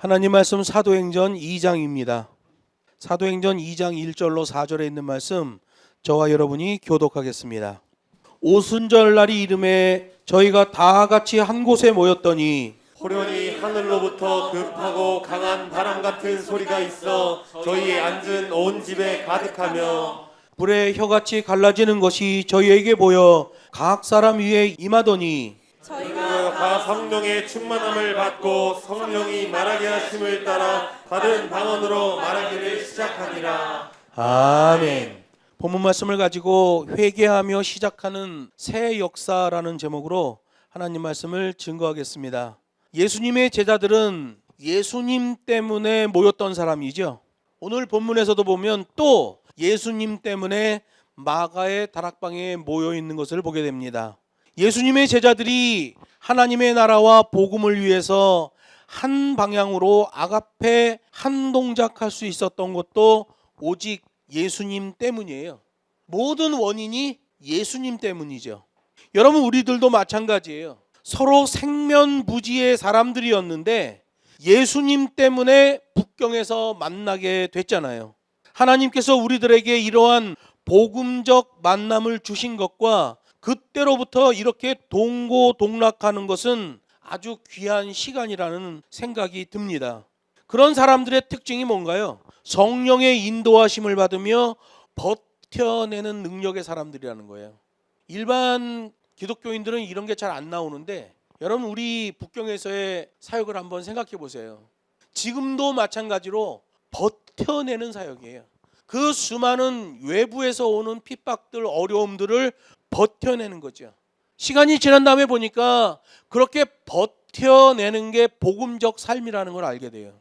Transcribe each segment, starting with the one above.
하나님 말씀 사도행전 2장입니다. 사도행전 2장 1절로 4절에 있는 말씀 저와 여러분이 교독하겠습니다. 오순절 날이 이름에 저희가 다 같이 한 곳에 모였더니 호련히 하늘로부터 급하고 강한 바람 같은 소리가 있어 저희 앉은 온 집에 가득하며 불의 혀같이 갈라지는 것이 저희에게 보여 각 사람 위에 임하더니 저희가 다 성령의 충만함을 받고 성령이 말하게 하심을 따라 다른 방언으로 말하기를 시작하니라. 아멘. 본문 말씀을 가지고 회개하며 시작하는 새 역사라는 제목으로 하나님 말씀을 증거하겠습니다. 예수님의 제자들은 예수님 때문에 모였던 사람이죠. 오늘 본문에서도 보면 또 예수님 때문에 마가의 다락방에 모여 있는 것을 보게 됩니다. 예수님의 제자들이 하나님의 나라와 복음을 위해서 한 방향으로 아가페 한 동작할 수 있었던 것도 오직 예수님 때문이에요. 모든 원인이 예수님 때문이죠. 여러분, 우리들도 마찬가지예요. 서로 생면부지의 사람들이었는데 예수님 때문에 북경에서 만나게 됐잖아요. 하나님께서 우리들에게 이러한 복음적 만남을 주신 것과 그때로부터 이렇게 동고동락하는 것은 아주 귀한 시간이라는 생각이 듭니다. 그런 사람들의 특징이 뭔가요? 성령의 인도하심을 받으며 버텨내는 능력의 사람들이라는 거예요. 일반 기독교인들은 이런 게 잘 안 나오는데 여러분, 우리 북경에서의 사역을 한번 생각해 보세요. 지금도 마찬가지로 버텨내는 사역이에요. 그 수많은 외부에서 오는 핍박들, 어려움들을 버텨내는 거죠. 시간이 지난 다음에 보니까 그렇게 버텨내는 게 복음적 삶이라는 걸 알게 돼요.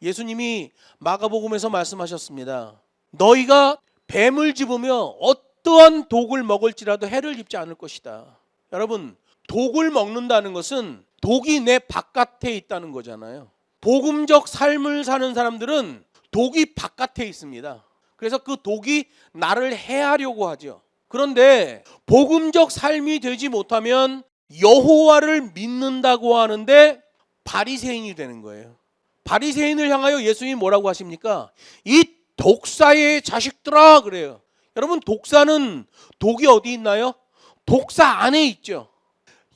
예수님이 마가복음에서 말씀하셨습니다. 너희가 뱀을 집으며 어떠한 독을 먹을지라도 해를 입지 않을 것이다. 여러분, 독을 먹는다는 것은 독이 내 바깥에 있다는 거잖아요. 복음적 삶을 사는 사람들은 독이 바깥에 있습니다. 그래서 그 독이 나를 해하려고 하죠. 그런데 복음적 삶이 되지 못하면 여호와를 믿는다고 하는데 바리새인이 되는 거예요. 바리새인을 향하여 예수님이 뭐라고 하십니까? 이 독사의 자식들아, 그래요. 여러분, 독사는 독이 어디 있나요? 독사 안에 있죠.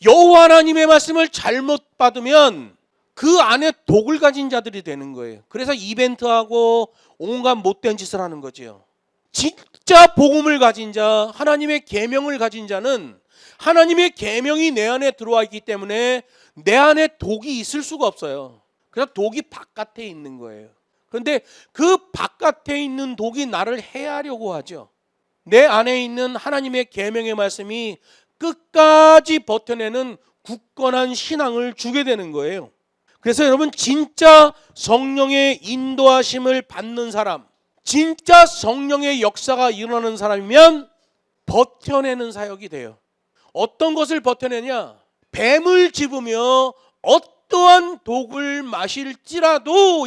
여호와 하나님의 말씀을 잘못 받으면 그 안에 독을 가진 자들이 되는 거예요. 그래서 이벤트하고 온갖 못된 짓을 하는 거죠. 진짜 복음을 가진 자, 하나님의 계명을 가진 자는 하나님의 계명이 내 안에 들어와 있기 때문에 내 안에 독이 있을 수가 없어요. 그래서 독이 바깥에 있는 거예요. 그런데 그 바깥에 있는 독이 나를 해하려고 하죠. 내 안에 있는 하나님의 계명의 말씀이 끝까지 버텨내는 굳건한 신앙을 주게 되는 거예요. 그래서 여러분, 진짜 성령의 인도하심을 받는 사람, 진짜 성령의 역사가 일어나는 사람이면 버텨내는 사역이 돼요. 어떤 것을 버텨내냐? 뱀을 집으며 어떠한 독을 마실지라도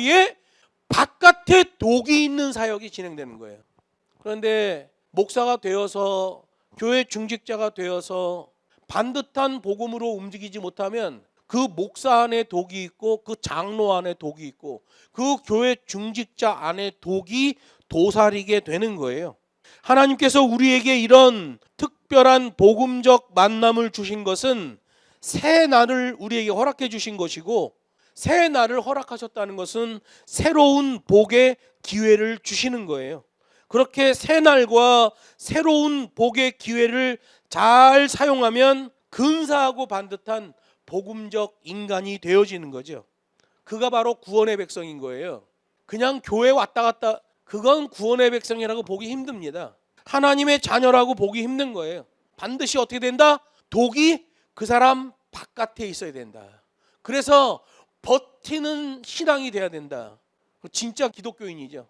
바깥에 독이 있는 사역이 진행되는 거예요. 그런데 목사가 되어서 교회 중직자가 되어서 반듯한 복음으로 움직이지 못하면 그 목사 안에 독이 있고 그 장로 안에 독이 있고 그 교회 중직자 안에 독이 도사리게 되는 거예요. 하나님께서 우리에게 이런 특별한 복음적 만남을 주신 것은 새 날을 우리에게 허락해 주신 것이고, 새 날을 허락하셨다는 것은 새로운 복의 기회를 주시는 거예요. 그렇게 새 날과 새로운 복의 기회를 잘 사용하면 근사하고 반듯한 복음적 인간이 되어지는 거죠. 그가 바로 구원의 백성인 거예요. 그냥 교회 왔다 갔다, 그건 구원의 백성이라고 보기 힘듭니다. 하나님의 자녀라고 보기 힘든 거예요. 반드시 어떻게 된다? 독이 그 사람 바깥에 있어야 된다. 그래서 버티는 신앙이 돼야 된다. 진짜 기독교인이죠.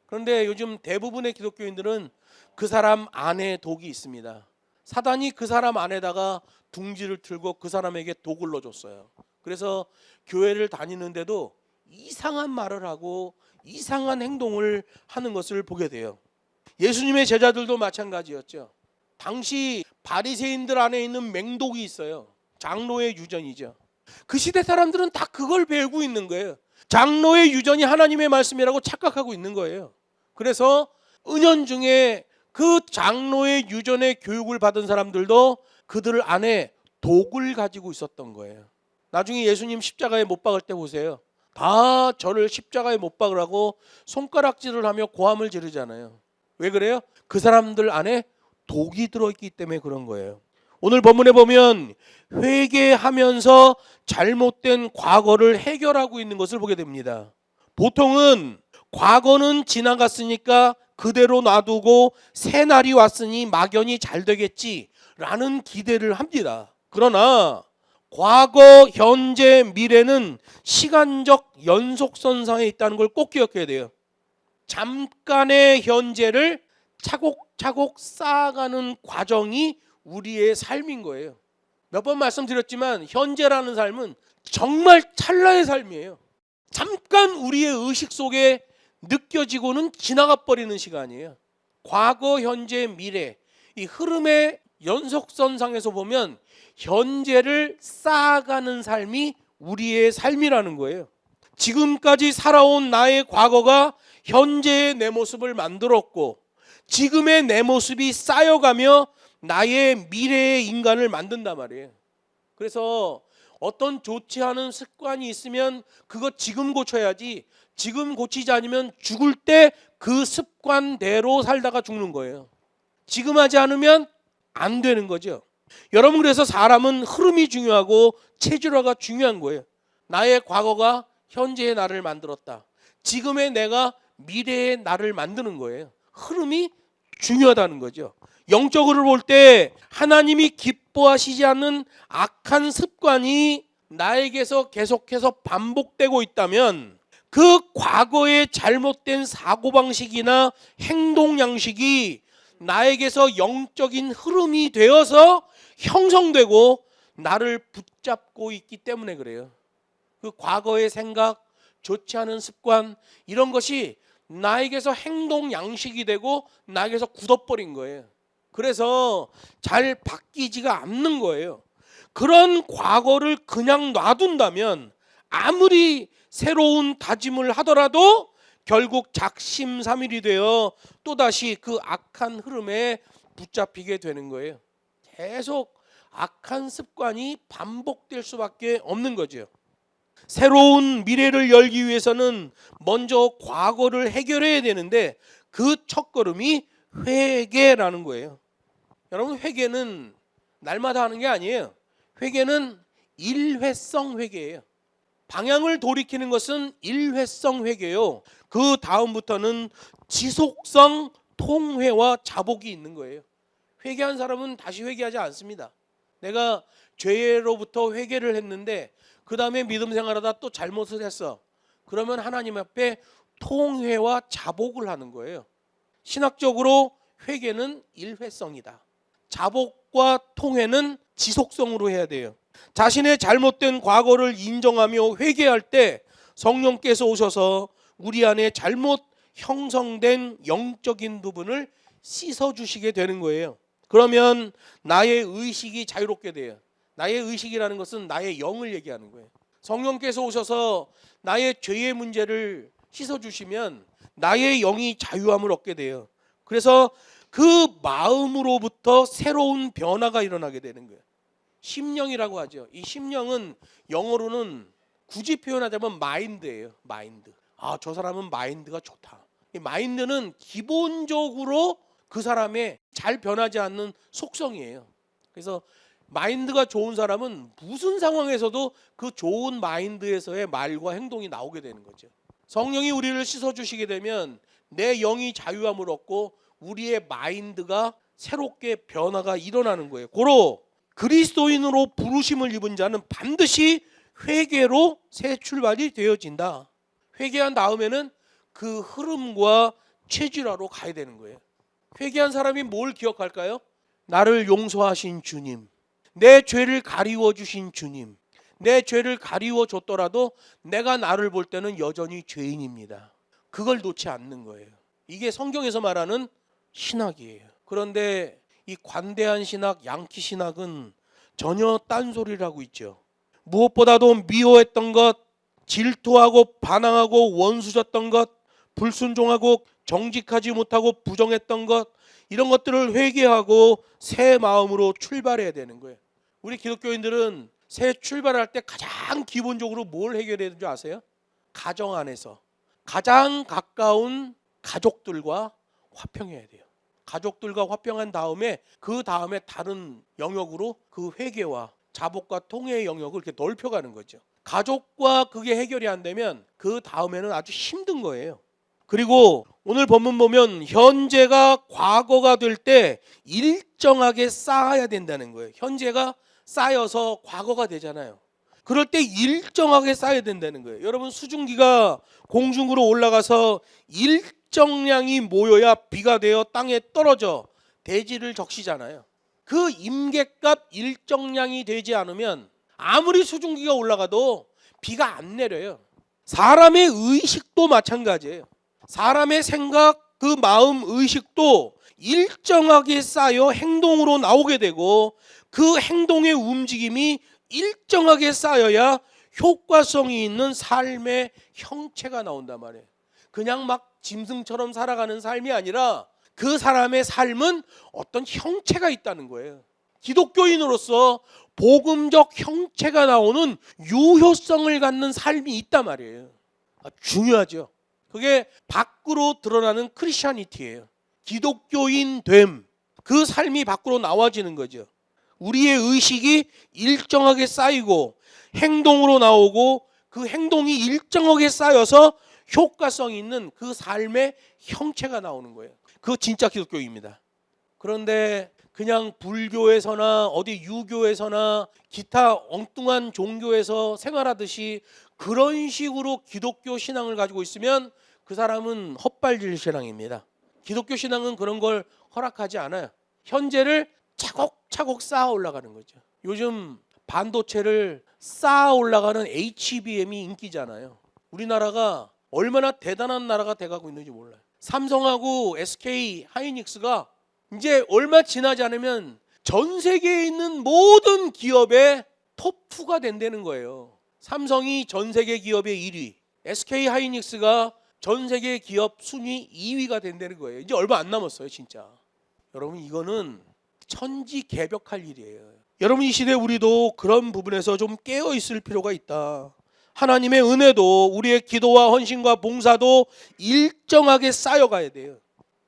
그런데 요즘 대부분의 기독교인들은 그 사람 안에 독이 있습니다. 사단이 그 사람 안에다가 둥지를 틀고 그 사람에게 독을 넣어줬어요. 그래서 교회를 다니는데도 이상한 말을 하고 이상한 행동을 하는 것을 보게 돼요. 예수님의 제자들도 마찬가지였죠. 당시 바리새인들 안에 있는 맹독이 있어요. 장로의 유전이죠. 그 시대 사람들은 다 그걸 배우고 있는 거예요. 장로의 유전이 하나님의 말씀이라고 착각하고 있는 거예요. 그래서 은연중에 그 장로의 유전의 교육을 받은 사람들도 그들 안에 독을 가지고 있었던 거예요. 나중에 예수님 십자가에 못 박을 때 보세요. 다 저를 십자가에 못 박으라고 손가락질을 하며 고함을 지르잖아요. 왜 그래요? 그 사람들 안에 독이 들어있기 때문에 그런 거예요. 오늘 본문에 보면 회개하면서 잘못된 과거를 해결하고 있는 것을 보게 됩니다. 보통은 과거는 지나갔으니까 그대로 놔두고 새 날이 왔으니 막연히 잘 되겠지라는 기대를 합니다. 그러나 과거, 현재, 미래는 시간적 연속선상에 있다는 걸 꼭 기억해야 돼요. 잠깐의 현재를 차곡차곡 쌓아가는 과정이 우리의 삶인 거예요. 몇 번 말씀드렸지만 현재라는 삶은 정말 찰나의 삶이에요. 잠깐 우리의 의식 속에 느껴지고는 지나가 버리는 시간이에요. 과거, 현재, 미래 이 흐름의 연속선상에서 보면 현재를 쌓아가는 삶이 우리의 삶이라는 거예요. 지금까지 살아온 나의 과거가 현재의 내 모습을 만들었고 지금의 내 모습이 쌓여가며 나의 미래의 인간을 만든단 말이에요. 그래서 어떤 좋지 않은 습관이 있으면 그거 지금 고쳐야지, 지금 고치지 않으면 죽을 때 그 습관대로 살다가 죽는 거예요. 지금 하지 않으면 안 되는 거죠. 여러분, 그래서 사람은 흐름이 중요하고 체질화가 중요한 거예요. 나의 과거가 현재의 나를 만들었다. 지금의 내가 미래의 나를 만드는 거예요. 흐름이 중요하다는 거죠. 영적으로 볼 때 하나님이 기뻐하시지 않는 악한 습관이 나에게서 계속해서 반복되고 있다면 그 과거의 잘못된 사고방식이나 행동 양식이 나에게서 영적인 흐름이 되어서 형성되고 나를 붙잡고 있기 때문에 그래요. 그 과거의 생각, 좋지 않은 습관 이런 것이 나에게서 행동 양식이 되고 나에게서 굳어버린 거예요. 그래서 잘 바뀌지가 않는 거예요. 그런 과거를 그냥 놔둔다면 아무리 새로운 다짐을 하더라도 결국 작심삼일이 되어 또다시 그 악한 흐름에 붙잡히게 되는 거예요. 계속 악한 습관이 반복될 수밖에 없는 거죠. 새로운 미래를 열기 위해서는 먼저 과거를 해결해야 되는데 그 첫걸음이 회개라는 거예요. 여러분, 회개는 날마다 하는 게 아니에요. 회개는 일회성 회개예요. 방향을 돌이키는 것은 일회성 회개요. 그 다음부터는 지속성 통회와 자복이 있는 거예요. 회개한 사람은 다시 회개하지 않습니다. 내가 죄로부터 회개를 했는데 그 다음에 믿음 생활하다 또 잘못을 했어. 그러면 하나님 앞에 통회와 자복을 하는 거예요. 신학적으로 회개는 일회성이다. 자복과 통회는 지속성으로 해야 돼요. 자신의 잘못된 과거를 인정하며 회개할 때 성령께서 오셔서 우리 안에 잘못 형성된 영적인 부분을 씻어주시게 되는 거예요. 그러면 나의 의식이 자유롭게 돼요. 나의 의식이라는 것은 나의 영을 얘기하는 거예요. 성령께서 오셔서 나의 죄의 문제를 씻어주시면 나의 영이 자유함을 얻게 돼요. 그래서 그 마음으로부터 새로운 변화가 일어나게 되는 거예요. 심령이라고 하죠. 이 심령은 영어로는 굳이 표현하자면 마인드예요. 마인드. 아, 저 사람은 마인드가 좋다. 이 마인드는 기본적으로 그 사람의 잘 변하지 않는 속성이에요. 그래서 마인드가 좋은 사람은 무슨 상황에서도 그 좋은 마인드에서의 말과 행동이 나오게 되는 거죠. 성령이 우리를 씻어주시게 되면 내 영이 자유함을 얻고 우리의 마인드가 새롭게 변화가 일어나는 거예요. 고로 그리스도인으로 부르심을 입은 자는 반드시 회개로 새 출발이 되어진다. 회개한 다음에는 그 흐름과 체질화로 가야 되는 거예요. 회개한 사람이 뭘 기억할까요? 나를 용서하신 주님, 내 죄를 가리워 주신 주님, 내 죄를 가리워 줬더라도 내가 나를 볼 때는 여전히 죄인입니다. 그걸 놓지 않는 거예요. 이게 성경에서 말하는 신학이에요. 그런데 이 관대한 신학, 양키 신학은 전혀 딴소리를 하고 있죠. 무엇보다도 미워했던 것, 질투하고 반항하고 원수졌던 것, 불순종하고 정직하지 못하고 부정했던 것, 이런 것들을 회개하고 새 마음으로 출발해야 되는 거예요. 우리 기독교인들은 새 출발할 때 가장 기본적으로 뭘 해결해야 되는 줄 아세요? 가정 안에서 가장 가까운 가족들과 화평해야 돼요. 가족들과 화평한 다음에 그 다음에 다른 영역으로 그 회개와 자복과 통회의 영역을 이렇게 넓혀가는 거죠. 가족과 그게 해결이 안 되면 그 다음에는 아주 힘든 거예요. 그리고 오늘 본문 보면 현재가 과거가 될 때 일정하게 쌓아야 된다는 거예요. 현재가 쌓여서 과거가 되잖아요. 그럴 때 일정하게 쌓아야 된다는 거예요. 여러분, 수증기가 공중으로 올라가서 일정량이 모여야 비가 되어 땅에 떨어져 대지를 적시잖아요. 그 임계값 일정량이 되지 않으면 아무리 수증기가 올라가도 비가 안 내려요. 사람의 의식도 마찬가지예요. 사람의 생각, 그 마음, 의식도 일정하게 쌓여 행동으로 나오게 되고 그 행동의 움직임이 일정하게 쌓여야 효과성이 있는 삶의 형체가 나온단 말이에요. 그냥 막 짐승처럼 살아가는 삶이 아니라 그 사람의 삶은 어떤 형체가 있다는 거예요. 기독교인으로서 복음적 형체가 나오는 유효성을 갖는 삶이 있단 말이에요. 중요하죠. 그게 밖으로 드러나는 크리스찬이티예요. 기독교인 됨, 그 삶이 밖으로 나와지는 거죠. 우리의 의식이 일정하게 쌓이고 행동으로 나오고 그 행동이 일정하게 쌓여서 효과성 있는 그 삶의 형체가 나오는 거예요. 그거 진짜 기독교입니다. 그런데 그냥 불교에서나 어디 유교에서나 기타 엉뚱한 종교에서 생활하듯이 그런 식으로 기독교 신앙을 가지고 있으면 그 사람은 헛발질 신앙입니다. 기독교 신앙은 그런 걸 허락하지 않아요. 현재를 차곡차곡 쌓아 올라가는 거죠. 요즘 반도체를 쌓아 올라가는 HBM이 인기잖아요. 우리나라가 얼마나 대단한 나라가 돼가고 있는지 몰라요. 삼성하고 SK 하이닉스가 이제 얼마 지나지 않으면 전 세계에 있는 모든 기업의 톱2가 된다는 거예요. 삼성이 전 세계 기업의 1위, SK 하이닉스가 전 세계 기업 순위 2위가 된다는 거예요. 이제 얼마 안 남았어요, 진짜. 여러분, 이거는 천지개벽할 일이에요. 여러분, 이 시대 우리도 그런 부분에서 좀 깨어 있을 필요가 있다. 하나님의 은혜도 우리의 기도와 헌신과 봉사도 일정하게 쌓여가야 돼요.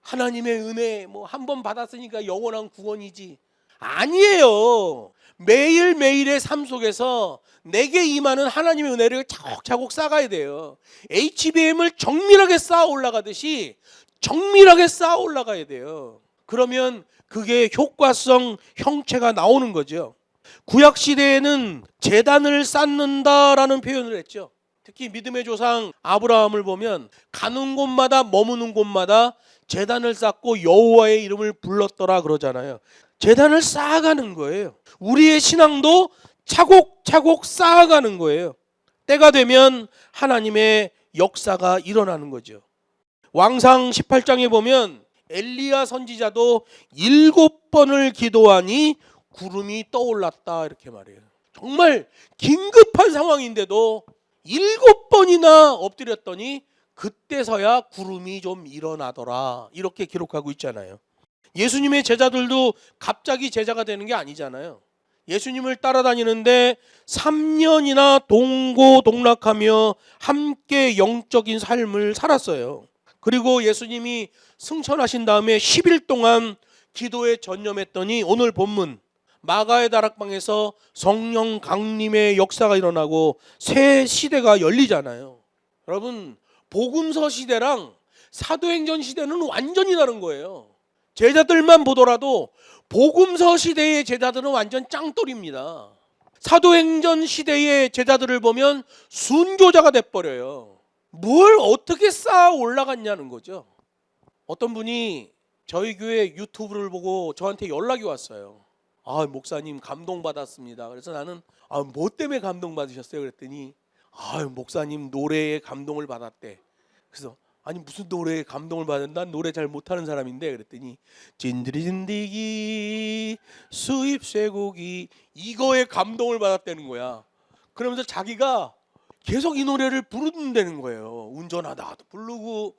하나님의 은혜 뭐 한 번 받았으니까 영원한 구원이지, 아니에요. 매일매일의 삶 속에서 내게 임하는 하나님의 은혜를 차곡차곡 쌓아가야 돼요. HBM을 정밀하게 쌓아 올라가듯이 정밀하게 쌓아 올라가야 돼요. 그러면 그게 효과성 형체가 나오는 거죠. 구약 시대에는 제단을 쌓는다라는 표현을 했죠. 특히 믿음의 조상 아브라함을 보면 가는 곳마다 머무는 곳마다 제단을 쌓고 여호와의 이름을 불렀더라 그러잖아요. 제단을 쌓아가는 거예요. 우리의 신앙도 차곡차곡 쌓아가는 거예요. 때가 되면 하나님의 역사가 일어나는 거죠. 왕상 18장에 보면 엘리야 선지자도 7번을 기도하니 구름이 떠올랐다 이렇게 말해요. 정말 긴급한 상황인데도 7번이나 엎드렸더니 그때서야 구름이 좀 일어나더라 이렇게 기록하고 있잖아요. 예수님의 제자들도 갑자기 제자가 되는 게 아니잖아요. 예수님을 따라다니는데 3년이나 동고동락하며 함께 영적인 삶을 살았어요. 그리고 예수님이 승천하신 다음에 10일 동안 기도에 전념했더니 오늘 본문 마가의 다락방에서 성령 강림의 역사가 일어나고 새 시대가 열리잖아요. 여러분, 복음서 시대랑 사도행전 시대는 완전히 다른 거예요. 제자들만 보더라도 복음서 시대의 제자들은 완전 짱돌입니다. 사도행전 시대의 제자들을 보면 순교자가 돼버려요. 뭘 어떻게 쌓아 올라갔냐는 거죠. 어떤 분이 저희 교회 유튜브를 보고 저한테 연락이 왔어요. 목사님 감동받았습니다. 그래서 나는 뭐 때문에 감동받으셨어요? 그랬더니 목사님 노래에 감동을 받았대. 그래서 아니 무슨 노래에 감동을 받았는데 난 노래 잘 못하는 사람인데 그랬더니 진드리진디기 수입 쇠고기 이거에 감동을 받았다는 거야. 그러면서 자기가 계속 이 노래를 부른다는 거예요. 운전하다가도 부르고.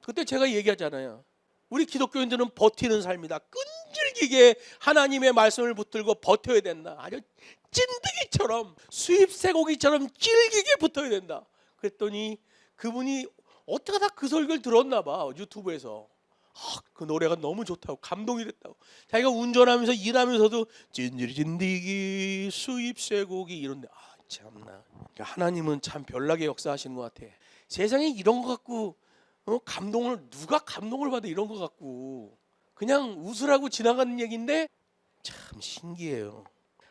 그때 제가 얘기하잖아요. 우리 기독교인들은 버티는 삶이다. 끈질기게 하나님의 말씀을 붙들고 버텨야 된다. 아주 찐득이처럼 수입 쇠고기처럼 질기게 붙어야 된다. 그랬더니 그분이 어떻게 하다 그 설교를 들었나 봐. 유튜브에서. 그 노래가 너무 좋다고 감동이 됐다고. 자기가 운전하면서 일하면서도 찐득이 수입 쇠고기 이런데 참나. 하나님은 참 별나게 역사하시는 것 같아. 세상에 이런 거 갖고 감동을 누가 감동을 받아 이런 거 갖고 그냥 웃으라고 지나가는 얘기인데 참 신기해요.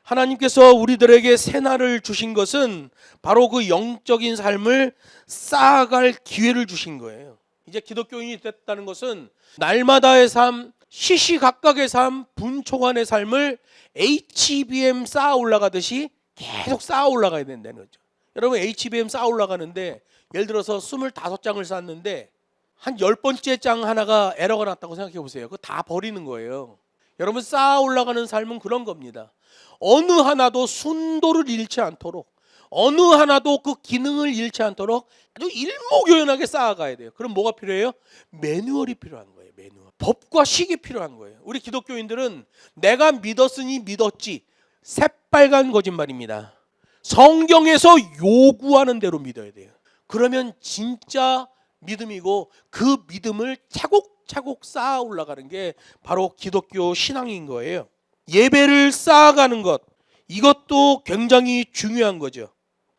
하나님께서 우리들에게 새날을 주신 것은 바로 그 영적인 삶을 쌓아갈 기회를 주신 거예요. 이제 기독교인이 됐다는 것은 날마다의 삶, 시시각각의 삶, 분초간의 삶을 HBM 쌓아 올라가듯이 계속 쌓아 올라가야 된다는 거죠. 여러분 HBM 쌓아 올라가는데 예를 들어서 25장을 쌓았는데 한 10번째 장 하나가 에러가 났다고 생각해 보세요. 그거 다 버리는 거예요. 여러분 쌓아 올라가는 삶은 그런 겁니다. 어느 하나도 순도를 잃지 않도록, 어느 하나도 그 기능을 잃지 않도록 아주 일목요연하게 쌓아가야 돼요. 그럼 뭐가 필요해요? 매뉴얼이 필요한 거예요. 매뉴얼. 법과 식이 필요한 거예요. 우리 기독교인들은 내가 믿었으니 믿었지 새빨간 거짓말입니다. 성경에서 요구하는 대로 믿어야 돼요. 그러면 진짜 믿음이고 그 믿음을 차곡차곡 쌓아 올라가는 게 바로 기독교 신앙인 거예요. 예배를 쌓아가는 것, 이것도 굉장히 중요한 거죠.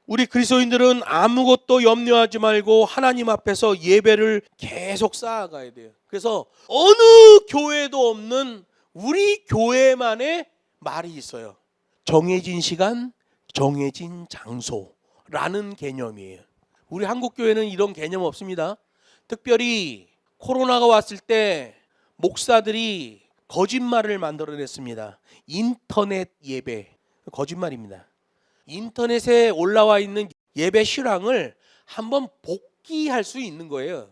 우리 그리스도인들은 아무것도 염려하지 말고 하나님 앞에서 예배를 계속 쌓아가야 돼요. 그래서 어느 교회도 없는 우리 교회만의 말이 있어요. 정해진 시간, 정해진 장소라는 개념이에요. 우리 한국 교회는 이런 개념 없습니다. 특별히 코로나가 왔을 때 목사들이 거짓말을 만들어냈습니다. 인터넷 예배, 거짓말입니다. 인터넷에 올라와 있는 예배 실황을 한번 복귀할 수 있는 거예요.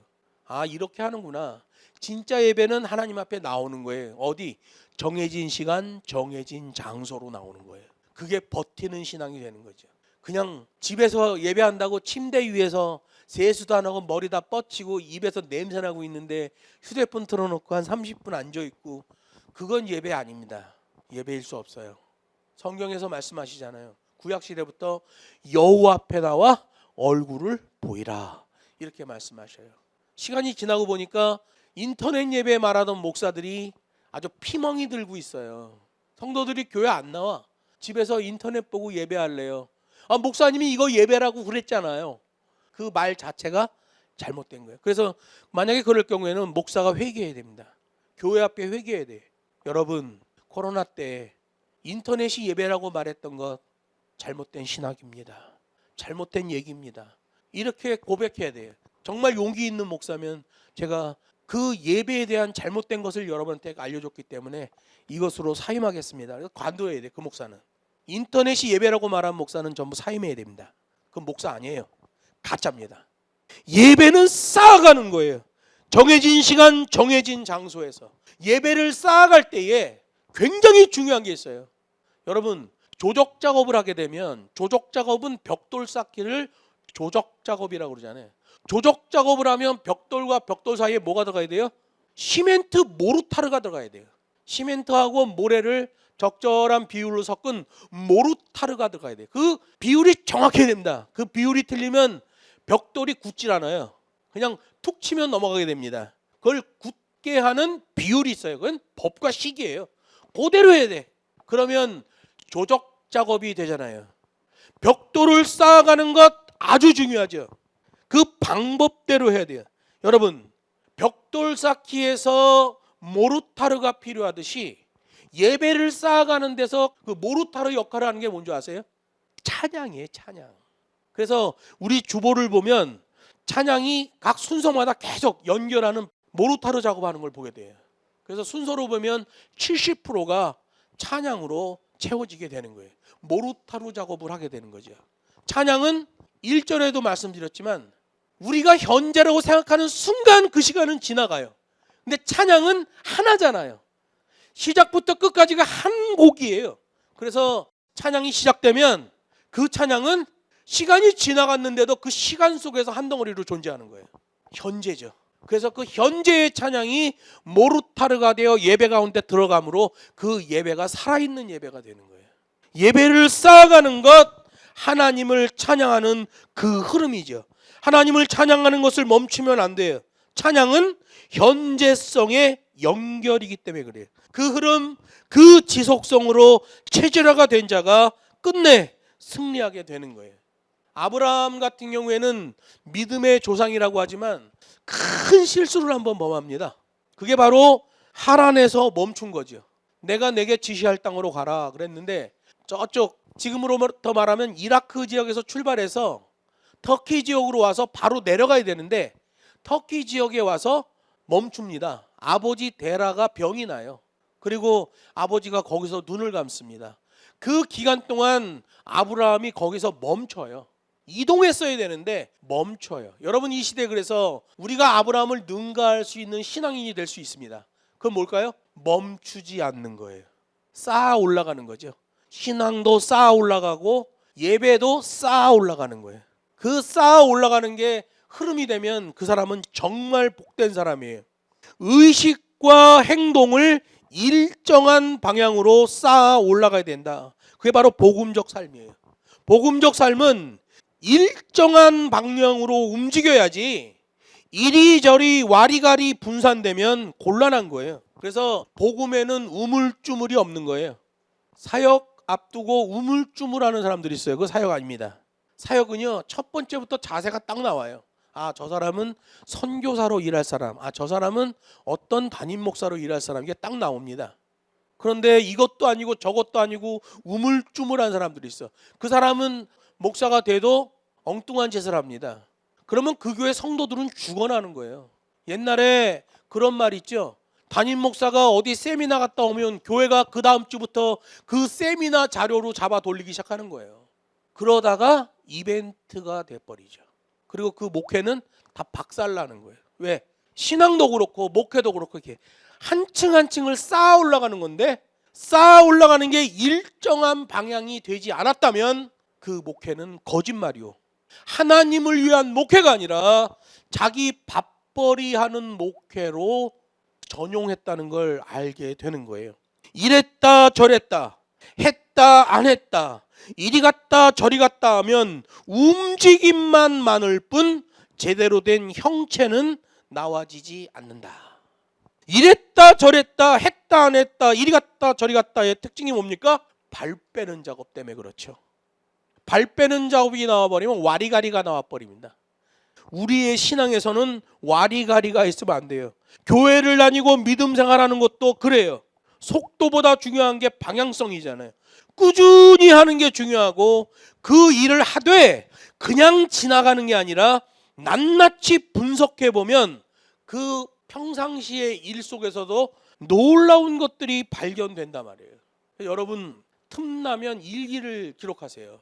이렇게 하는구나. 진짜 예배는 하나님 앞에 나오는 거예요. 어디? 정해진 시간, 정해진 장소로 나오는 거예요. 그게 버티는 신앙이 되는 거죠. 그냥 집에서 예배한다고 침대 위에서 세수도 안 하고 머리 다 뻗치고 입에서 냄새 나고 있는데 휴대폰 틀어놓고 한 30분 앉아있고, 그건 예배 아닙니다. 예배일 수 없어요. 성경에서 말씀하시잖아요. 구약시대부터 여호와 앞에 나와 얼굴을 보이라 이렇게 말씀하셔요. 시간이 지나고 보니까 인터넷 예배 말하던 목사들이 아주 피멍이 들고 있어요. 성도들이 교회 안 나와. 집에서 인터넷 보고 예배할래요. 목사님이 이거 예배라고 그랬잖아요. 그 말 자체가 잘못된 거예요. 그래서 만약에 그럴 경우에는 목사가 회개해야 됩니다. 교회 앞에 회개해야 돼요. 여러분, 코로나 때 인터넷이 예배라고 말했던 것 잘못된 신학입니다. 잘못된 얘기입니다. 이렇게 고백해야 돼요. 정말 용기 있는 목사면 제가 그 예배에 대한 잘못된 것을 여러분한테 알려줬기 때문에 이것으로 사임하겠습니다. 관둬야 돼. 그 목사는. 인터넷이 예배라고 말한 목사는 전부 사임해야 됩니다. 그건 목사 아니에요. 가짜입니다. 예배는 쌓아가는 거예요. 정해진 시간, 정해진 장소에서 예배를 쌓아갈 때에 굉장히 중요한 게 있어요. 여러분, 조적 작업을 하게 되면, 조적 작업은 벽돌 쌓기를 조적 작업이라고 그러잖아요. 조적 작업을 하면 벽돌과 벽돌 사이에 뭐가 들어가야 돼요? 시멘트 모르타르가 들어가야 돼요. 시멘트하고 모래를 적절한 비율로 섞은 모르타르가 들어가야 돼요. 그 비율이 정확해야 됩니다. 그 비율이 틀리면 벽돌이 굳질 않아요. 그냥 툭 치면 넘어가게 됩니다. 그걸 굳게 하는 비율이 있어요. 그건 법과 식이에요. 그대로 해야 돼. 그러면 조적 작업이 되잖아요. 벽돌을 쌓아가는 것 아주 중요하죠. 그 방법대로 해야 돼요. 여러분, 벽돌 쌓기에서 모르타르가 필요하듯이 예배를 쌓아가는 데서 그 모르타르 역할을 하는 게 뭔지 아세요? 찬양이에요. 찬양. 그래서 우리 주보를 보면 찬양이 각 순서마다 계속 연결하는 모르타르 작업하는 걸 보게 돼요. 그래서 순서로 보면 70%가 찬양으로 채워지게 되는 거예요. 모르타르 작업을 하게 되는 거죠. 찬양은 1절에도 말씀드렸지만 우리가 현재라고 생각하는 순간 그 시간은 지나가요. 근데 찬양은 하나잖아요. 시작부터 끝까지가 한 곡이에요. 그래서 찬양이 시작되면 그 찬양은 시간이 지나갔는데도 그 시간 속에서 한 덩어리로 존재하는 거예요. 현재죠. 그래서 그 현재의 찬양이 모르타르가 되어 예배 가운데 들어가므로 그 예배가 살아있는 예배가 되는 거예요. 예배를 쌓아가는 것, 하나님을 찬양하는 그 흐름이죠. 하나님을 찬양하는 것을 멈추면 안 돼요. 찬양은 현재성의 연결이기 때문에 그래요. 그 흐름, 그 지속성으로 체질화가 된 자가 끝내 승리하게 되는 거예요. 아브라함 같은 경우에는 믿음의 조상이라고 하지만 큰 실수를 한번 범합니다. 그게 바로 하란에서 멈춘 거죠. 내가 내게 지시할 땅으로 가라 그랬는데 저쪽 지금으로부터 말하면 이라크 지역에서 출발해서 터키 지역으로 와서 바로 내려가야 되는데 터키 지역에 와서 멈춥니다. 아버지 데라가 병이 나요. 그리고 아버지가 거기서 눈을 감습니다. 그 기간 동안 아브라함이 거기서 멈춰요. 이동했어야 되는데 멈춰요. 여러분, 이 시대에 그래서 우리가 아브라함을 능가할 수 있는 신앙인이 될 수 있습니다. 그건 뭘까요? 멈추지 않는 거예요. 쌓아 올라가는 거죠. 신앙도 쌓아 올라가고 예배도 쌓아 올라가는 거예요. 그 쌓아 올라가는 게 흐름이 되면 그 사람은 정말 복된 사람이에요. 의식과 행동을 일정한 방향으로 쌓아 올라가야 된다. 그게 바로 복음적 삶이에요. 복음적 삶은 일정한 방향으로 움직여야지 이리저리 와리가리 분산되면 곤란한 거예요. 그래서 복음에는 우물쭈물이 없는 거예요. 사역 앞두고 우물쭈물하는 사람들이 있어요. 그거 사역 아닙니다. 사역은요, 첫 번째부터 자세가 딱 나와요. 아, 저 사람은 선교사로 일할 사람, 아, 저 사람은 어떤 담임 목사로 일할 사람, 이게 딱 나옵니다. 그런데 이것도 아니고 저것도 아니고 우물쭈물한 사람들이 있어. 그 사람은 목사가 돼도 엉뚱한 짓을 합니다. 그러면 그 교회 성도들은 죽어나는 거예요. 옛날에 그런 말 있죠. 담임 목사가 어디 세미나 갔다 오면 교회가 그 다음 주부터 그 세미나 자료로 잡아 돌리기 시작하는 거예요. 그러다가 이벤트가 돼버리죠. 그리고 그 목회는 다 박살나는 거예요. 왜? 신앙도 그렇고 목회도 그렇고 이렇게 한 층 한 층을 쌓아 올라가는 건데, 쌓아 올라가는 게 일정한 방향이 되지 않았다면 그 목회는 거짓말이요. 하나님을 위한 목회가 아니라 자기 밥벌이하는 목회로 전용했다는 걸 알게 되는 거예요. 이랬다 저랬다, 했다 안 했다, 이리 갔다 저리 갔다 하면 움직임만 많을 뿐 제대로 된 형체는 나와지지 않는다. 이랬다 저랬다, 했다 안 했다, 이리 갔다 저리 갔다의 특징이 뭡니까? 발 빼는 작업 때문에 그렇죠. 발 빼는 작업이 나와버리면 와리가리가 나와버립니다. 우리의 신앙에서는 와리가리가 있으면 안 돼요. 교회를 다니고 믿음 생활하는 것도 그래요. 속도보다 중요한 게 방향성이잖아요. 꾸준히 하는 게 중요하고, 그 일을 하되 그냥 지나가는 게 아니라 낱낱이 분석해 보면 그 평상시의 일 속에서도 놀라운 것들이 발견된단 말이에요. 여러분, 틈나면 일기를 기록하세요.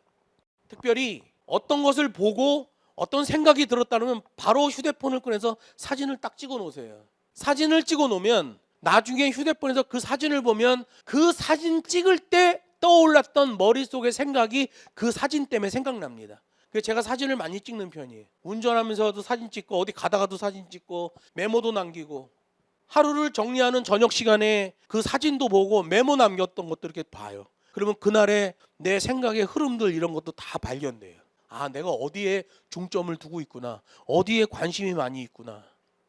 특별히 어떤 것을 보고 어떤 생각이 들었다면 바로 휴대폰을 꺼내서 사진을 딱 찍어 놓으세요. 사진을 찍어 놓으면 나중에 휴대폰에서 그 사진을 보면 그 사진 찍을 때 떠올랐던 머릿속의 생각이 그 사진 때문에 생각납니다. 그래서 제가 사진을 많이 찍는 편이에요. 운전하면서도 사진 찍고 어디 가다가도 사진 찍고 메모도 남기고, 하루를 정리하는 저녁 시간에 그 사진도 보고 메모 남겼던 것들 이렇게 봐요. 그러면 그날의 내 생각의 흐름들 이런 것도 다 발견돼요. 아, 내가 어디에 중점을 두고 있구나, 어디에 관심이 많이 있구나.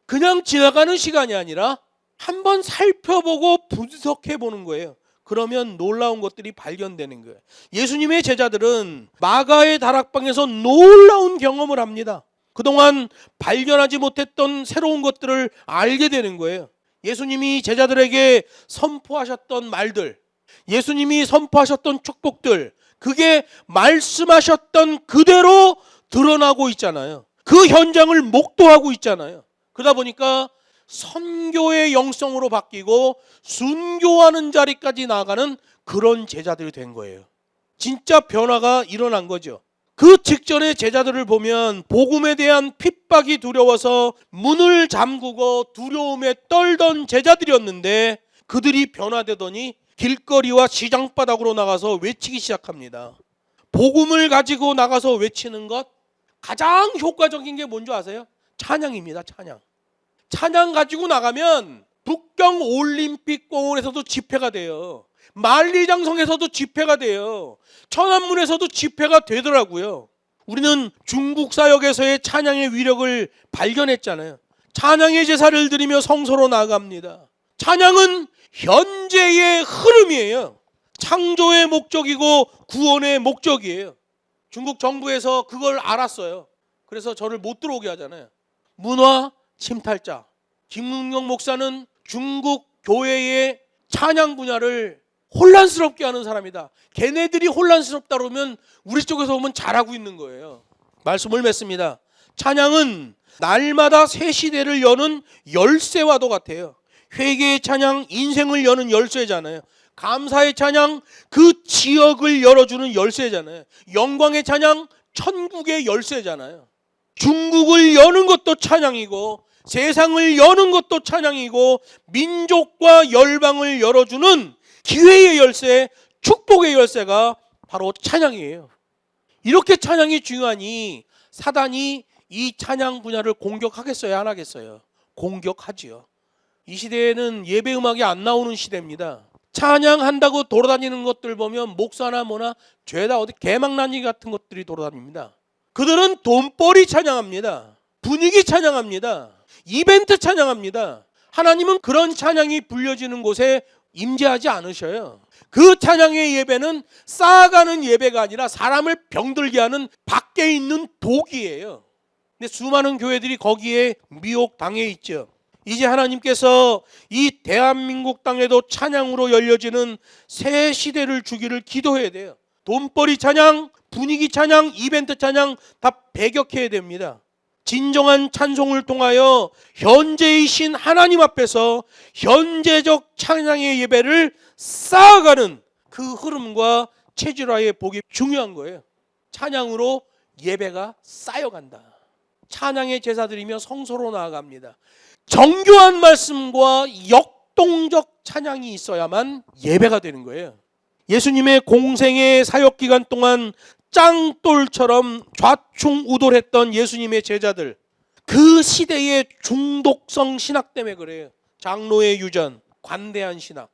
그냥 지나가는 시간이 아니라 한번 살펴보고 분석해 보는 거예요. 그러면 놀라운 것들이 발견되는 거예요. 예수님의 제자들은 마가의 다락방에서 놀라운 경험을 합니다. 그동안 발견하지 못했던 새로운 것들을 알게 되는 거예요. 예수님이 제자들에게 선포하셨던 말들, 예수님이 선포하셨던 축복들, 그게 말씀하셨던 그대로 드러나고 있잖아요. 그 현장을 목도하고 있잖아요. 그러다 보니까 선교의 영성으로 바뀌고 순교하는 자리까지 나아가는 그런 제자들이 된 거예요. 진짜 변화가 일어난 거죠. 그 직전에 제자들을 보면 복음에 대한 핍박이 두려워서 문을 잠그고 두려움에 떨던 제자들이었는데, 그들이 변화되더니 길거리와 시장바닥으로 나가서 외치기 시작합니다. 복음을 가지고 나가서 외치는 것 가장 효과적인 게 뭔지 아세요? 찬양입니다. 찬양 가지고 나가면 북경 올림픽 공원에서도 집회가 돼요. 만리장성에서도 집회가 돼요. 천안문에서도 집회가 되더라고요. 우리는 중국 사역에서의 찬양의 위력을 발견했잖아요. 찬양의 제사를 드리며 성소로 나아갑니다. 찬양은 현재의 흐름이에요. 창조의 목적이고 구원의 목적이에요. 중국 정부에서 그걸 알았어요. 그래서 저를 못 들어오게 하잖아요. 문화 침탈자. 김문경 목사는 중국 교회의 찬양 분야를 혼란스럽게 하는 사람이다. 걔네들이 혼란스럽다 그러면 우리 쪽에서 보면 잘하고 있는 거예요. 말씀을 맺습니다. 찬양은 날마다 새 시대를 여는 열쇠와도 같아요. 회개의 찬양, 인생을 여는 열쇠잖아요. 감사의 찬양, 그 지역을 열어주는 열쇠잖아요. 영광의 찬양, 천국의 열쇠잖아요. 중국을 여는 것도 찬양이고 세상을 여는 것도 찬양이고 민족과 열방을 열어주는 기회의 열쇠, 축복의 열쇠가 바로 찬양이에요. 이렇게 찬양이 중요하니 사단이 이 찬양 분야를 공격하겠어요? 안 하겠어요? 공격하지요. 이 시대에는 예배 음악이 안 나오는 시대입니다. 찬양한다고 돌아다니는 것들 보면 목사나 뭐나 죄다 어디 개망나니 같은 것들이 돌아다닙니다. 그들은 돈벌이 찬양합니다. 분위기 찬양합니다. 이벤트 찬양합니다. 하나님은 그런 찬양이 불려지는 곳에 임재하지 않으셔요. 그 찬양의 예배는 쌓아가는 예배가 아니라 사람을 병들게 하는 밖에 있는 독이에요. 근데 수많은 교회들이 거기에 미혹당해 있죠. 이제 하나님께서 이 대한민국 땅에도 찬양으로 열려지는 새 시대를 주기를 기도해야 돼요. 돈벌이 찬양, 분위기 찬양, 이벤트 찬양 다 배격해야 됩니다. 진정한 찬송을 통하여 현재이신 하나님 앞에서 현재적 찬양의 예배를 쌓아가는 그 흐름과 체질화의 복이 중요한 거예요. 찬양으로 예배가 쌓여간다. 찬양의 제사 드리며 성소로 나아갑니다. 정교한 말씀과 역동적 찬양이 있어야만 예배가 되는 거예요. 예수님의 공생의 사역 기간 동안 짱돌처럼 좌충우돌했던 예수님의 제자들, 그 시대의 중독성 신학 때문에 그래요. 장로의 유전, 관대한 신학,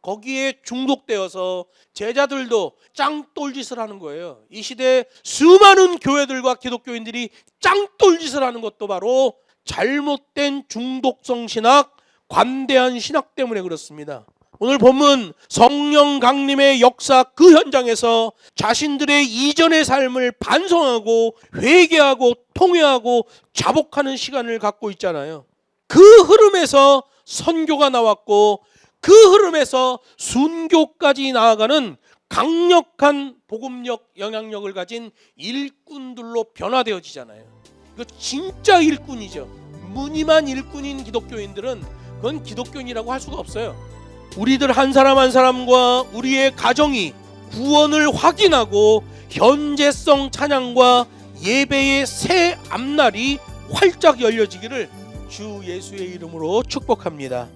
거기에 중독되어서 제자들도 짱돌짓을 하는 거예요. 이 시대에 수많은 교회들과 기독교인들이 짱돌짓을 하는 것도 바로 잘못된 중독성 신학, 관대한 신학 때문에 그렇습니다. 오늘 본문 성령 강림의 역사 그 현장에서 자신들의 이전의 삶을 반성하고 회개하고 통회하고 자복하는 시간을 갖고 있잖아요. 그 흐름에서 선교가 나왔고 그 흐름에서 순교까지 나아가는 강력한 복음력, 영향력을 가진 일꾼들로 변화되어지잖아요. 이거 진짜 일꾼이죠. 무늬만 일꾼인 기독교인들은 그건 기독교인이라고 할 수가 없어요. 우리들 한 사람 한 사람과 우리의 가정이 구원을 확인하고 현재성 찬양과 예배의 새 앞날이 활짝 열려지기를 주 예수의 이름으로 축복합니다.